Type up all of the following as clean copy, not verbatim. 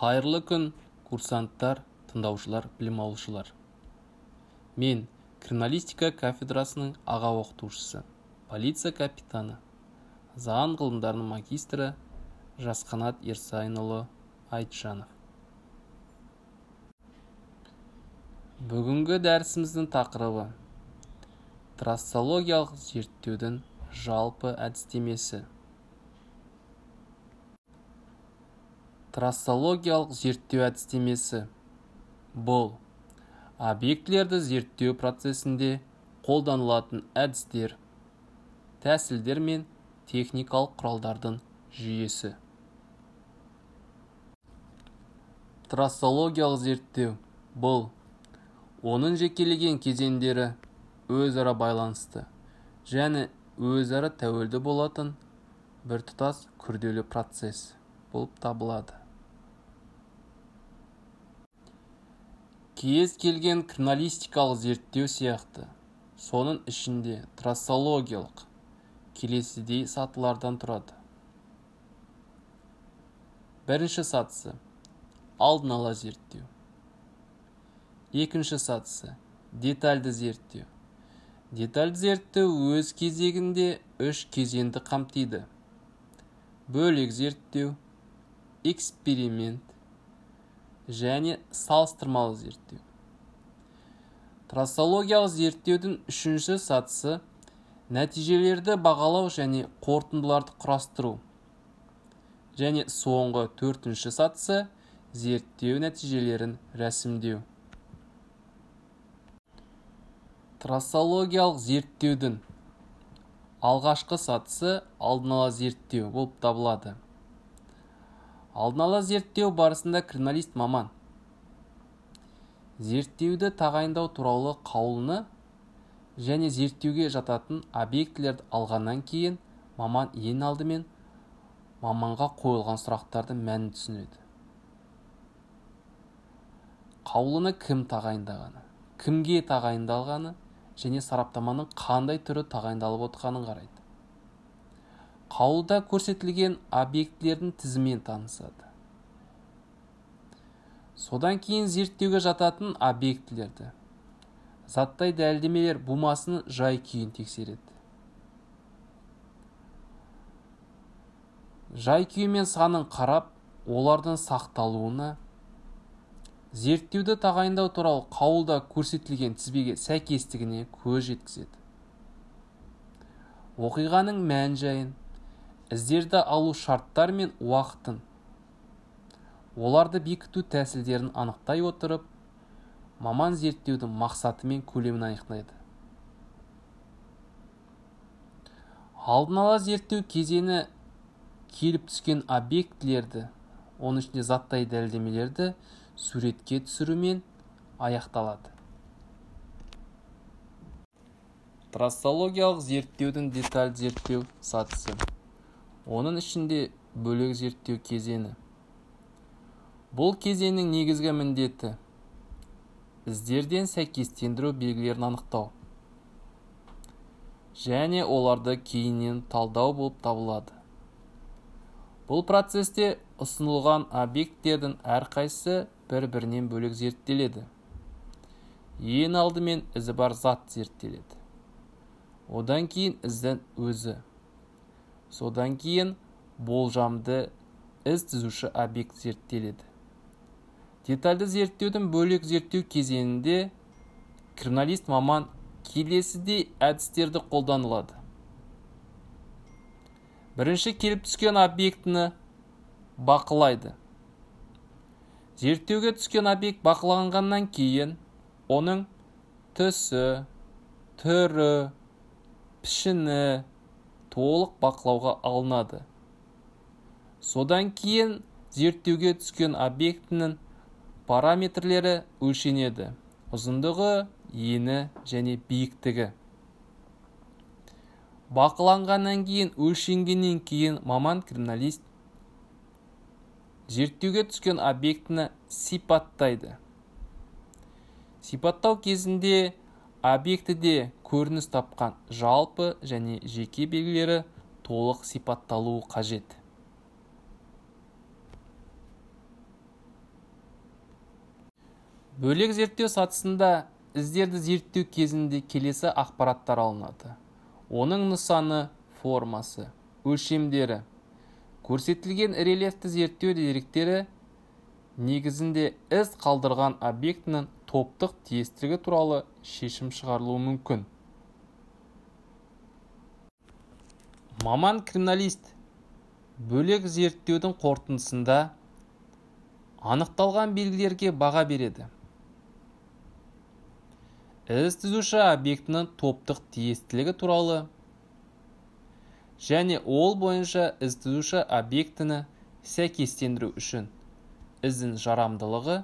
Қайырлы күн, курсанттар, тыңдаушылар, білім алушылар. Мен криминалистика кафедрасының аға оқытушысы, полиция капитаны, заң ғылымдарының магистрі Жасқанат Ерсайынұлы Айтжанов. Бүгінгі дәрісіміздің тақырыбы трассологиялық зерттеудің жалпы әдістемесі. Трассологиялық зерттеу әдістемесі бұл объектілерді зерттеу процесінде қолданылатын әдістер, тәсілдер мен техникалық құралдардың жүйесі. Трассологиялық зерттеу бұл оның жекелеген кезеңдері өзара байланысты және өзара тәуелді болатын біртұтас күрделі процесс болып табылады. Кез келген криминалистикалық зерттеу сияқты, соның ішінде трассологиялық келесідей сатылардан тұрады. Бірінші сатысы алдын ала зерттеу. Екінші сатысы детальді зерттеу. Детальді зерттеу өз кезегінде үш кезеңді қамтиды: бөлек зерттеу, эксперимент және салыстырмалы зерттеу. Трассологиялық зерттеудің үшінші сатысы нәтижелерді бағалау және қорытындыларды құрастыру. Және соңғы төртінші сатысы зерттеу нәтижелерін рәсімдеу. Трассологиялық зерттеудің алғашқы сатысы алдын ала зерттеу болып табылады. Алдын ала зерттеу барысында криминалист маман зерттеуді тағайындау туралы қаулыны және зерттеуге жататын объектілерді алғаннан кейін маман ең алдымен маманға қойылған сұрақтардың мәнін түсінеді. Қаулыны кім тағайындағаны, кімге тағайындалғаны және сараптаманың қандай түрі тағайындалып отырғанын қарайды. Қаулыда көрсетілген объектілердің тізімімен танысады. Содан кейін зерттеуге жататын объектілерді, заттай дәлелдемелер бумасының жай-күйін тексереді. Жай-күйі мен санын қарап, олардың сақталуына, зерттеуді тағайындау туралы қаулыда көрсетілген тізбеге сәйкестігіне көз жеткізеді. Оқиғаның мән-жайын, іздерді алу шарттар мен уақытын, оларды бекіту тәсілдерін анықтай отырып, маман зерттеудің мақсаты мен көлемін анықтайды. Алдын ала зерттеу кезеңі келіп түскен объектілерді, оның ішінде заттай дәлелдемелерді суретке түсірумен аяқталады. Трассологиялық зерттеудің детальді зерттеу сатысы. Оның ішінде бөлек зерттеу кезеңі. Бұл кезеңнің негізгі міндеті іздерден сәйкестендіру белгілерін анықтау және оларды кейіннен талдау болып табылады. Бұл процесте ұсынылған объекттердің әрқайсысы бір-бірінен бөлек зерттеледі. Ең алдымен ізі бар зат зерттеледі. Одан кейін іздің өзі. Содан кейін болжамды із түзуші объект зерттеледі. Детальді зерттеудің бөлек зерттеу кезеңінде криминалист маман келесідей әдістерді қолданылады. Бірінші келіп түскен объектіні бақылайды. Зерттеуге түскен объект бақыланғаннан кейін оның түсі, түрі, пішіні толық бақылауға алынады. Содан кейін зерттеуге түскен объектінің параметрлері өлшенеді: ұзындығы, ені және биіктігі. Бақыланғаннан кейін, өлшенгеннен кейін маман криминалист зерттеуге түскен объектіні сипаттайды. Сипаттау кезінде объектіде көрініс тапқан жалпы және жеке белгілері толық сипатталуы қажет. Бөлек зерттеу сатысында іздерді зерттеу кезінде келесі ақпараттар алынады. Оның нысаны, формасы, өлшемдері, көрсетілген рельефті зерттеу деректері негізінде із қалдырған объектінің топтық тиістілігі туралы шешім шығарылуы мүмкін. Маман-криминалист бөлек зерттеудің қорытындысында анықталған белгілерге баға береді. Із түзуші объектінің топтық тиістілігі туралы және ол бойынша із түзуші объектіні сәйкестендіру үшін іздің жарамдылығы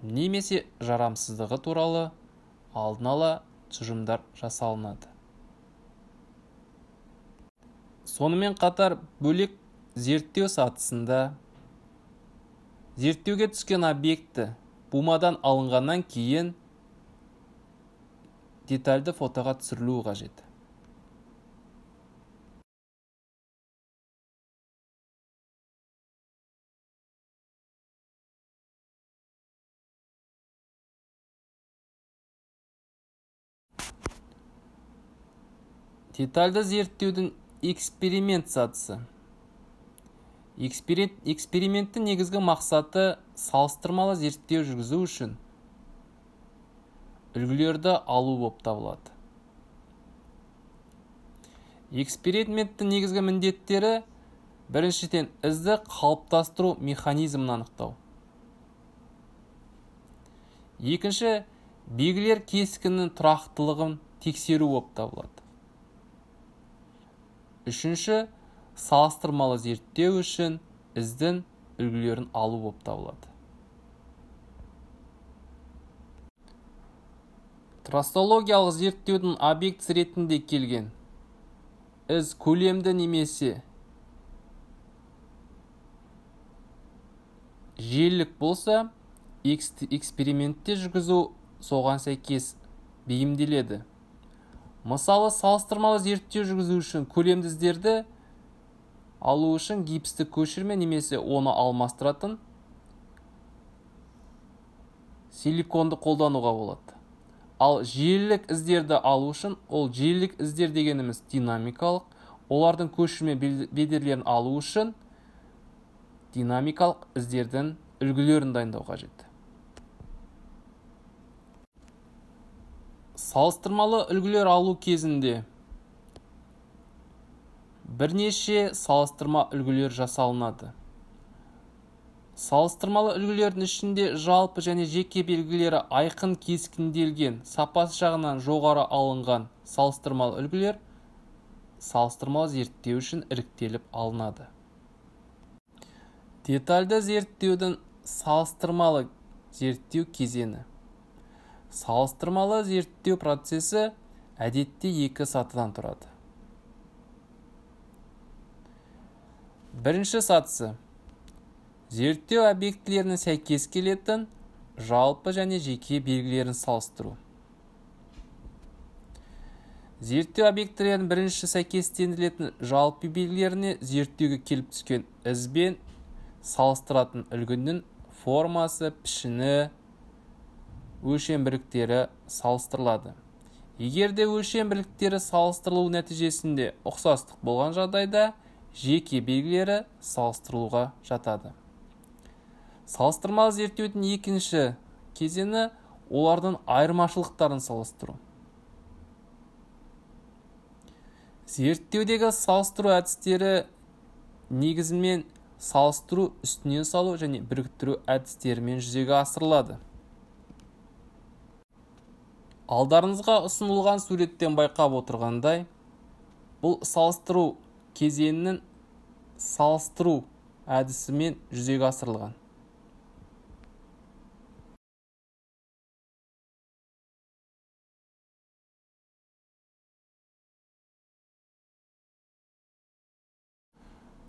немесе жарамсыздығы туралы алдын ала тұжырымдар жасалынады. Сонымен қатар бөлек зерттеу сатысында зерттеуге түскен объекті бумадан алынғаннан кейін детальді фотоға түсірілуі қажет. Детальді зерттеудің эксперимент сатысы. Эксперименттің негізгі мақсаты салыстырмалы зерттеу жүргізу үшін үлгілерді алу болып табылады. Эксперименттің негізгі міндеттері біріншіден ізді қалыптастыру механизмін анықтау. Екінші, белгілер кескінінің тұрақтылығын тексеру болып табылады. Үшінші, салыстырмалы зерттеу үшін іздің үлгілерін алу болып табылады. Трассологиялық зерттеудің объектісі ретінде келген із көлемді немесе желілік болса, экспериментте жүргізу соған сәйкес бейімделеді. Мысалы, салыстырмалы зерттеу жүргізу үшін көлемді іздерді алу үшін гипсті көшірме немесе оны алмастыратын силиконды қолдануға болады. Ал желілік іздерді алу үшін, ол желілік іздер дегеніміз динамикалық, олардың көшірме бедерлерін алу үшін динамикалық іздердің үлгілерін дайындау қажет. Салыстырмалы үлгілер алу кезінде бірнеше салыстырма үлгілер жасалынады. Салыстырмалы үлгілердің ішінде жалпы және жеке белгілері айқын кескінделген, сапасы жағынан жоғары алынған салыстырмалы үлгілер салыстырмалы зерттеу үшін іріктеліп алынады. Детальді зерттеудің салыстырмалы зерттеу кезеңі. Салыстырмалы зерттеу процесі әдетте екі сатыдан тұрады. Бірінші сатысы зерттеу объектілерінің сәйкес келетін жалпы және жеке белгілерін салыстыру. Зерттеу объектілерінің бірінші сәйкестендірілетін жалпы белгілеріне зерттеуге келіп түскен ізбен салыстыратын үлгінің формасы, пішіні, өлшем бірліктері салыстырылады. Егер де өлшем бірліктері салыстырылу нәтижесінде ұқсастық болған жағдайда, жеке белгілері салыстырылуға жатады. Салыстырмалы зерттеудің екінші кезеңі олардың айырмашылықтарын салыстыру. Зерттеудегі салыстыру әдістері негізінен салыстыру, үстінен салу және біріктіру әдістерімен жүзеге асырылады. Алдарыңызға ұсынылған суреттен байқап отырғандай, бұл салыстыру кезеңінің салыстыру әдісімен жүзеге асырылған.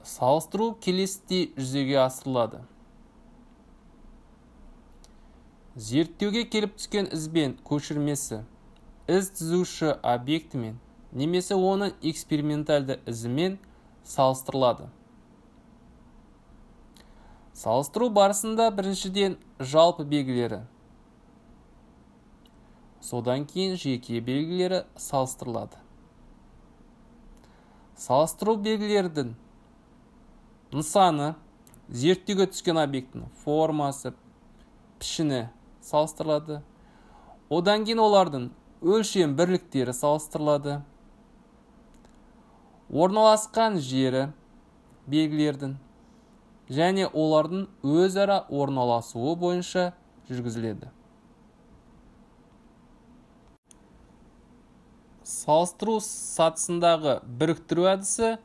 Салыстыру келесідей жүзеге асырылады. Зерттеуге келіп түскен ізбен көшірмесі із түзуші объектімен немесе оның экспериментальды ізімен салыстырылады. Салыстыру барысында біріншіден жалпы белгілері, содан кейін жеке белгілері салыстырылады. Салыстыру белгілердің нысаны, зерттеуге түскен объектінің формасы, пішіні салыстырылады. Одан кейін олардың өлшем бірліктері салыстырылады. Орналасқан жері белгілердің және олардың өзара орналасуы бойынша жүргізіледі. Салыстыру сатысындағы біріктіру әдісі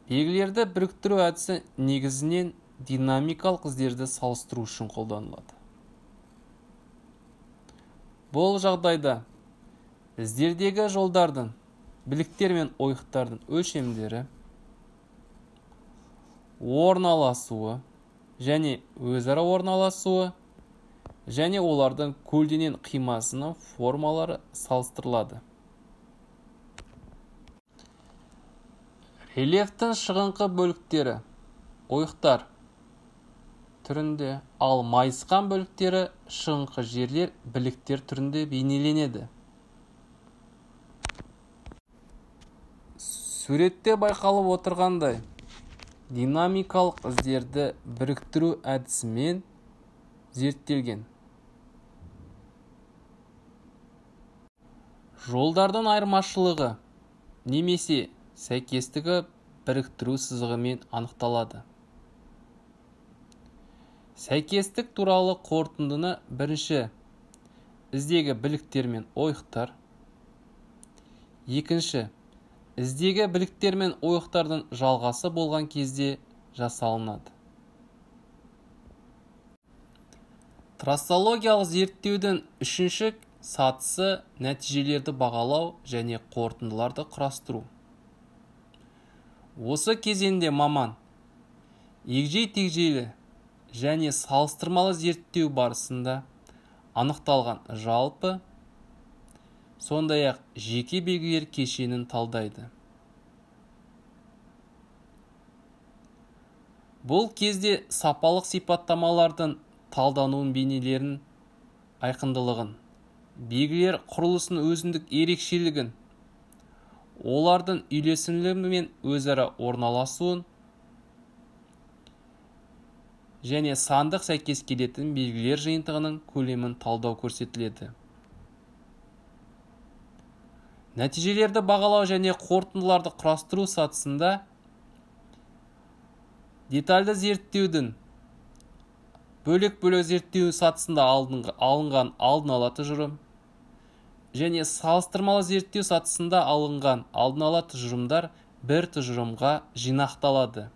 белгілерді біріктіру әдісі негізінен динамикалық іздерді салыстыру үшін қолданылады. Бұл жағдайда іздердегі жолдардың, біліктер мен ойықтардың өлшемдері, орналасуы және өзара орналасуы және олардың көлденең қимасының формалары салыстырылады. Рельефтің шығыңқы бөліктері ойықтар түрінде, ал майысқан бөліктері шығыңқы жерлер біліктер түрінде бейнеленеді. Суретте байқалып отырғандай, динамикалық іздерді біріктіру әдісімен зерттелген. Жолдардың айырмашылығы немесе сәйкестігі біріктіру сызығымен анықталады. Сәйкестік туралы қорытындыны бірінші іздегі біліктер мен ойықтар, екінші іздегі біліктер мен ойықтардың жалғасы болған кезде жасалынады. Трассологиялық зерттеудің үшінші сатысы нәтижелерді бағалау және қорытындыларды құрастыру. Осы кезеңде маман егжей-тегжейлі және салыстырмалы зерттеу барысында анықталған жалпы, сондай-ақ жеке белгілер кешенін талдайды. Бұл кезде сапалық сипаттамалардың талдануын бейнелерін айқындылығын, белгілер құрылысының өзіндік ерекшелігін, олардың үйлесімділігі мен өзара орналасуын және сандық сәйкес келетін белгілер жиынтығының көлемін талдау көрсетіледі. Нәтижелерді бағалау және қорытындыларды құрастыру сатысында детальды зерттеудің бөлек-бөлек зерттеу сатысында алынған алдын ала тұжырым және салыстырмалы зерттеу сатысында алынған алдын ала тұжырымдар бір тұжырымға жинақталады.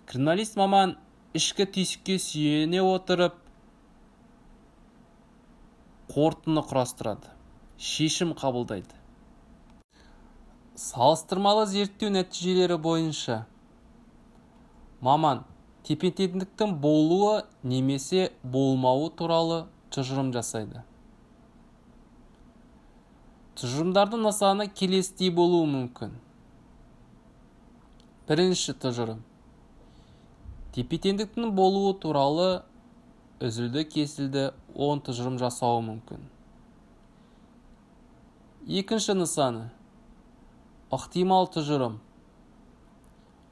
Криминалист маман ішкі түйсікке сүйене отырып қорытындыны құрастырады, шешім қабылдайды. Салыстырмалы зерттеу нәтижелері бойынша маман тепе-теңдіктің болуы немесе болмауы туралы тұжырым жасайды. Тұжырымдардың нысаны келесідей болуы мүмкін. Бірінші тұжырым. Тепе-теңдіктің болуы туралы үзілді-кесілді 10 тұжырым жасауы мүмкін. Екінші нысаны. Ықтимал тұжырым.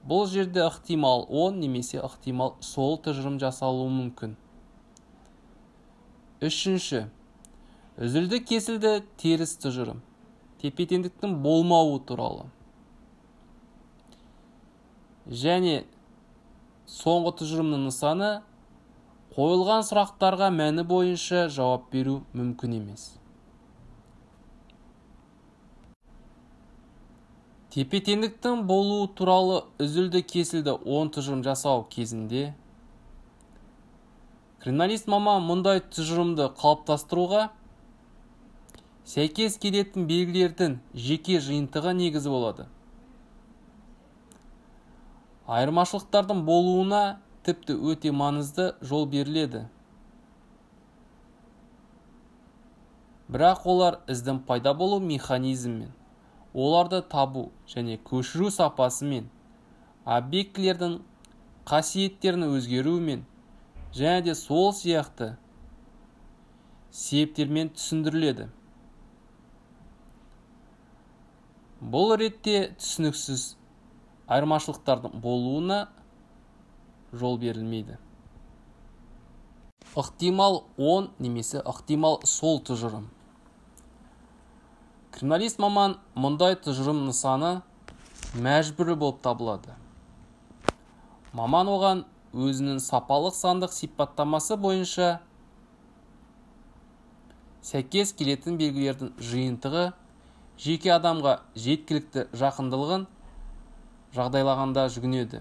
Бұл жерде ықтимал 10 немесе ықтимал сол тұжырым жасалуы мүмкін. Үшінші. Үзілді-кесілді теріс тұжырым. Тепе-теңдіктің болмауы туралы. Және соңғы тұжырымның нысаны қойылған сұрақтарға мәні бойынша жауап беру мүмкін емес. Тепе-теңдіктің болуы туралы үзілді-кесілді 10 тұжырым жасау кезінде криминалист маман мұндай тұжырымды қалыптастыруға сәйкес келетін белгілердің жеке жиынтығы негізі болады. Айырмашылықтардың болуына тіпті өте маңызды жол беріледі. бірақ олар іздің пайда болу механизмімен, оларды табу және көшіру сапасымен, объектілердің қасиеттерінің өзгеруімен және де сол сияқты себептермен түсіндіріледі. Бұл ретте түсініксіз айырмашылықтардың болуына жол берілмейді. Ықтимал оң немесе ықтимал сол тұжырым. Криминалист маман мұндай тұжырым нысаны мәжбүрі болып табылады. Маман оған өзінің сапалық сандық сипаттамасы бойынша сәйкес келетін белгілердің жиынтығы жеке адамға жеткілікті жақындылығын жағдайлағанда жүгінеді.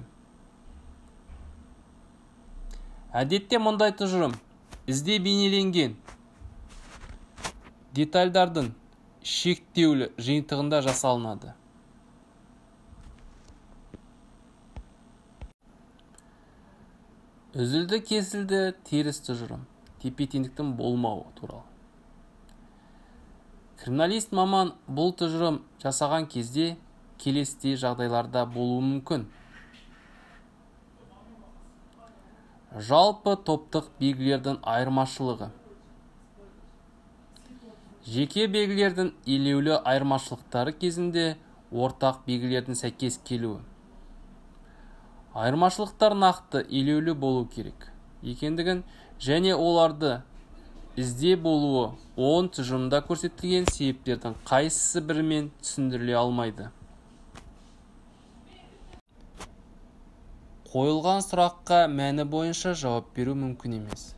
Әдетте мұндай тұжырым ізде бейнеленген детальдардың шектеулі жиынтығында жасалынады. Үзілді кесілді теріс тұжырым, тепе-теңдіктің болмауы туралы. Криминалист маман бұл тұжырым жасаған кезде келесідей жағдайларда болуы мүмкін. Жалпы топтық белгілердің айырмашылығы. Жеке белгілердің елеулі айырмашылықтары кезінде ортақ белгілердің сәйкес келуі. Айырмашылықтар нақты елеулі болу керек екендігін және оларды ізде болуы оң тұжырымда көрсетілген себептердің қайсысы бірімен түсіндіріле алмайды. Қойылған сұраққа мәні бойынша жауап беру мүмкін емес.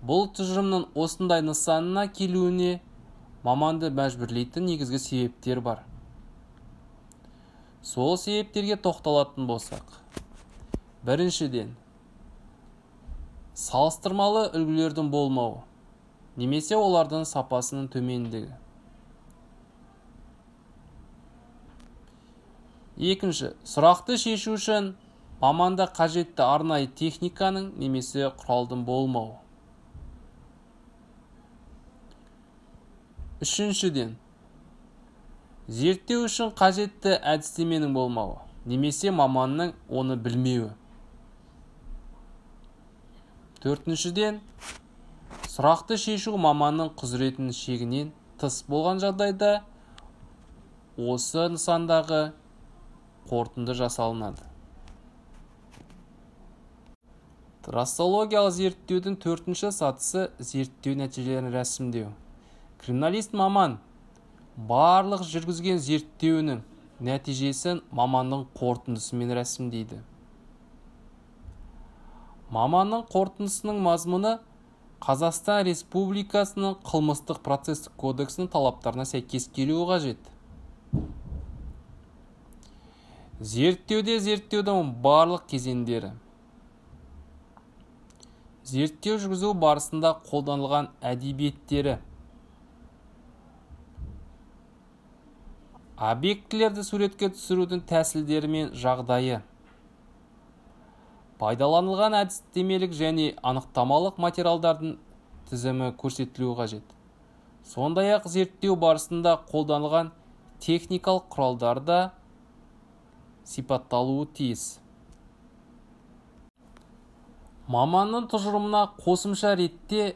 Бұл тұжырымның осындай нысанына келуіне маманды мәжбүрлейтін негізгі себептер бар. Сол себептерге тоқталатын болсақ. Біріншіден, салыстырмалы үлгілердің болмауы, немесе олардың сапасының төмендігі. Екінші, сұрақты шешу үшін маманда қажетті арнайы техниканың немесе құралдың болмауы. Үшіншіден, зерттеу үшін қажетті әдістеменің болмауы, немесе маманның оны білмеуі. Төртіншіден, сұрақты шешу маманның құзыретінің шегінен тыс болған жағдайда осы нысандағы қорытынды жасалынады. Трассологиялық зерттеудің төртінші сатысы зерттеу нәтижелерін рәсімдеу. Криминалист маман барлық жүргізген зерттеуінің нәтижесін маманның қорытындысымен рәсімдейді. Маманның қорытындысының мазмұны Қазақстан Республикасының қылмыстық процестік кодексінің талаптарына сәйкес келуі қажет. Зерттеудің барлық кезеңдері. Зерттеу жүргізу барысында қолданылған әдебиеттері. Объектілерді суретке түсірудің тәсілдері мен жағдайы. Пайдаланылған әдістемелік және анықтамалық материалдардың тізімі көрсетілуі қажет. Сондай-ақ зерттеу барысында қолданылған техникалық құралдар да сипатталуы тиіс. Маманның тұжырымына қосымша ретте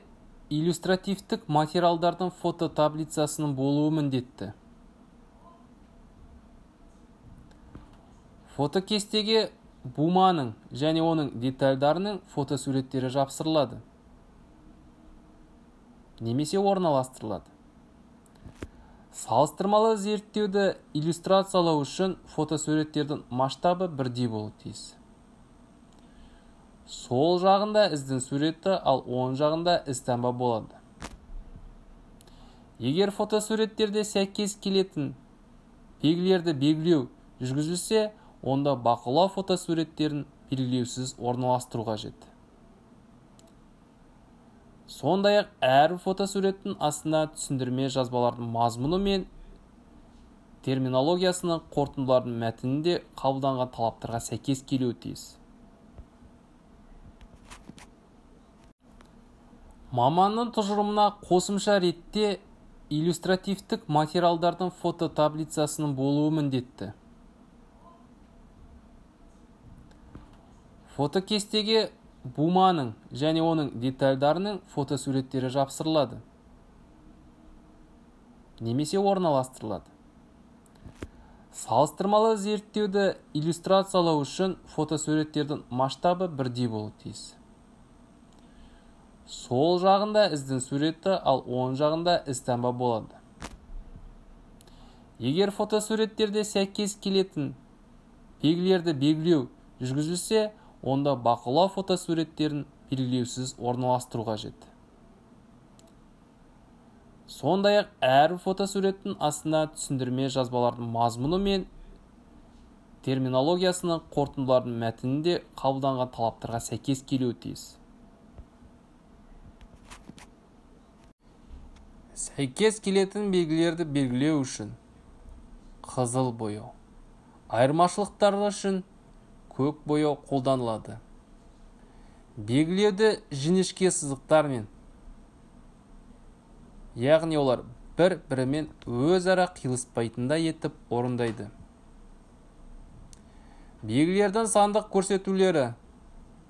иллюстративтік материалдардың фототаблицасының болуы міндетті. Фотокестеге буманың және оның детальдарының фотосуреттері жапсырылады, немесе орналастырылады. Салыстырмалы зерттеуді иллюстрациялау үшін фотосуреттердің масштабы бірдей болуы тиіс. Сол жағында іздің суреті, ал оң жағында ізтаңба болады. Егер фотосуреттерде сәйкес келетін белгілерді белгілеу жүргізілсе, онда бақылау фотосуреттерін белгілеусіз орналастыру қажет. Сондай-ақ әр фотосуреттің астына түсіндірме жазбалардың мазмұны мен терминологиясының қорытындылардың мәтінінде қабылданған талаптарға сәйкес келуі тиіс. Маманның тұжырымына қосымша ретте иллюстративтік материалдардың фототаблицасының болуы міндетті. Фотокестеге буманың және оның детальдарының фотосуреттері жапсырылады немесе орналастырылады. Салыстырмалы зерттеуді иллюстрациялау үшін фотосуреттердің масштабы бірдей болуы тиіс. Сол жағында іздің суреті, ал оң жағында ізтаңба болады. Егер фотосуреттерде сәйкес келетін белгілерді белгілеу жүргізілсе, онда бақылау фотосуреттерін белгілеусіз орналастыру қажет. Сондай-ақ әр фотосуреттің астына түсіндірме жазбалардың мазмұны мен терминологиясының қорытындылардың мәтінінде қабылданған талаптарға сәйкес келуі тиіс. Сәйкес келетін белгілерді белгілеу үшін қызыл бояу, айырмашылықтары үшін көк бояу қолданылады. Белгілеуді жіңішке сызықтармен, яғни олар бір-бірімен өзара қиылыспайтындай етіп орындайды. Белгілердің сандық көрсетулері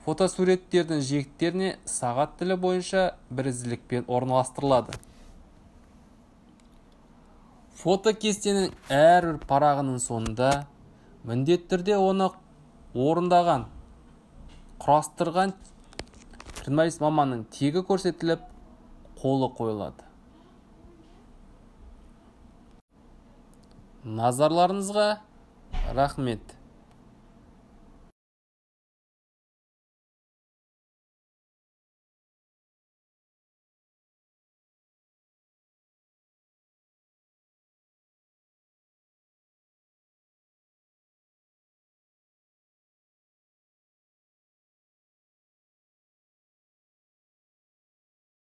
фотосуреттердің жиектеріне сағат тілі бойынша бірізділікпен орналастырылады. Фотокестенің әрбір парағының соңында міндетті түрде оны орындаған, құрастырған журналист маманның тегі көрсетіліп, қолы қойылады. Назарларыңызға рахмет.